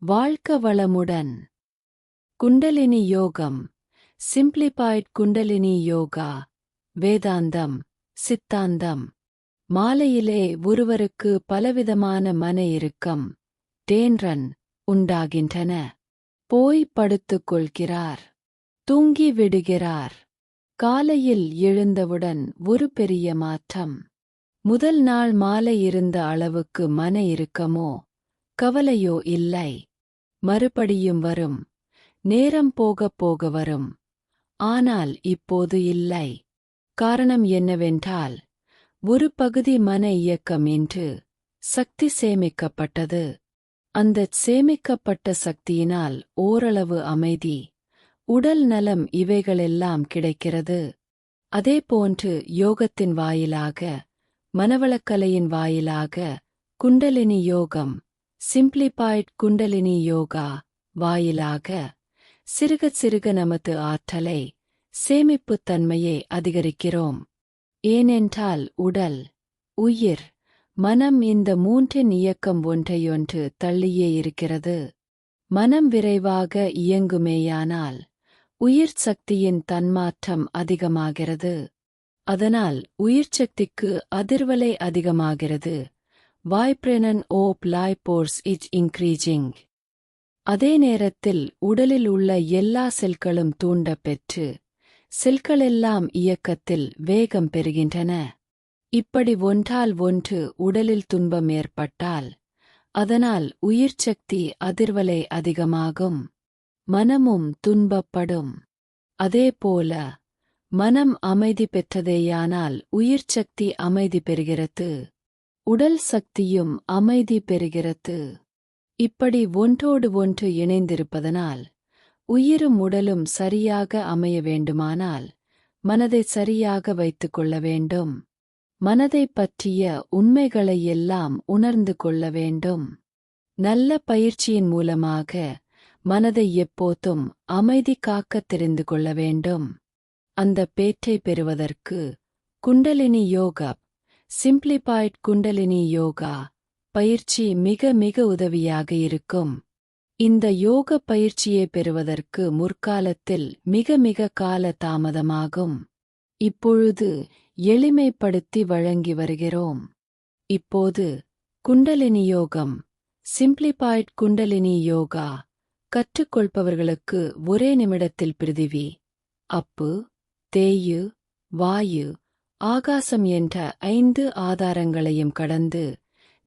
வாழ்க வளமுடன். குண்டலினி யோகம், சிம்பிளிஃபைட் குண்டலினி யோகா, வேதாந்தம், சித்தாந்தம். மாலையிலே ஒருவருக்கு பலவிதமான மன இறுக்கம், டேன்ரன் உண்டாகின்றன. போய் படுத்துக் கொள்கிறார். தூங்கி விடுகிறார். காலையில் எழுந்தவுடன் ஒரு பெரிய மாற்றம். முதல் நாள் மாலை இருந்த அளவுக்கு மன இறுக்கமோ கவலையோ இல்லை. மறுபடியும் வரும். நேரம் போகப் போக வரும். ஆனால் இப்போது இல்லை. காரணம் என்னவென்றால், ஒரு பகுதி மன இயக்கம் இன்று சக்தி சேமிக்கப்பட்டது. அந்தச் சேமிக்கப்பட்ட சக்தியினால் ஓரளவு அமைதி, உடல் நலம் இவைகளெல்லாம் கிடைக்கிறது. அதேபோன்று யோகத்தின் வாயிலாக, மனவளக்கலையின் வாயிலாக, குண்டலினி யோகம், சிம்பிளிஃபைட் குண்டலினி யோகா வாயிலாக சிறுகச் சிறுக நமது ஆற்றலை, சேமிப்புத் தன்மையை அதிகரிக்கிறோம். ஏனென்றால் உடல், உயிர், மனம் இந்த மூன்றின் இயக்கம் ஒன்றையொன்று தள்ளியே இருக்கிறது. மனம் விரைவாக இயங்குமேயானால் உயிர் சக்தியின் தன்மாற்றம் அதிகமாகிறது. அதனால் உயிர்ச்சக்திக்கு அதிர்வலை அதிகமாகிறது. Vibration of life force is increasing. அதே நேரத்தில் உடலில் உள்ள எல்லா செல்களும் தூண்டப்பெற்று, செல்களெல்லாம் இயக்கத்தில் வேகம் பெறுகின்றன. இப்படி ஒன்றால் ஒன்று உடலில் துன்பம் ஏற்பட்டால், அதனால் உயிர்ச்சக்தி அதிர்வலை அதிகமாகும். மனமும் துன்பப்படும். அதேபோல மனம் அமைதி பெற்றதேயானால் உயிர்ச்சக்தி அமைதி பெறுகிறது. உடல் சக்தியும் அமைதி பெறுகிறது. இப்படி ஒன்றோடு ஒன்று இணைந்திருப்பதனால், உயிரும் உடலும் சரியாக அமைய வேண்டுமானால், மனதை சரியாக வைத்துக் கொள்ள வேண்டும். மனதைப் பற்றிய உண்மைகளையெல்லாம் உணர்ந்து கொள்ள வேண்டும். நல்ல பயிற்சியின் மூலமாக மனதை எப்போதும் அமைதி காக்கத் தெரிந்து கொள்ள வேண்டும். அந்த பேற்றை பெறுவதற்கு குண்டலினி யோகா, சிம்பிளிஃபைட் குண்டலினி யோகா பயிற்சி மிக மிக உதவியாக இருக்கும். இந்த யோக பயிற்சியை பெறுவதற்கு முற்காலத்தில் மிக மிக கால தாமதமாகும். இப்பொழுது எளிமைப்படுத்தி வழங்கி வருகிறோம். இப்போது குண்டலினி யோகம், சிம்பிளிஃபைட் குண்டலினி யோகா கற்றுக்கொள்பவர்களுக்கு ஒரே நிமிடத்தில் பிருதிவி, அப்பு, தேயு, வாயு, ஆகாசம் என்ற 5 ஆதாரங்களையும் கடந்து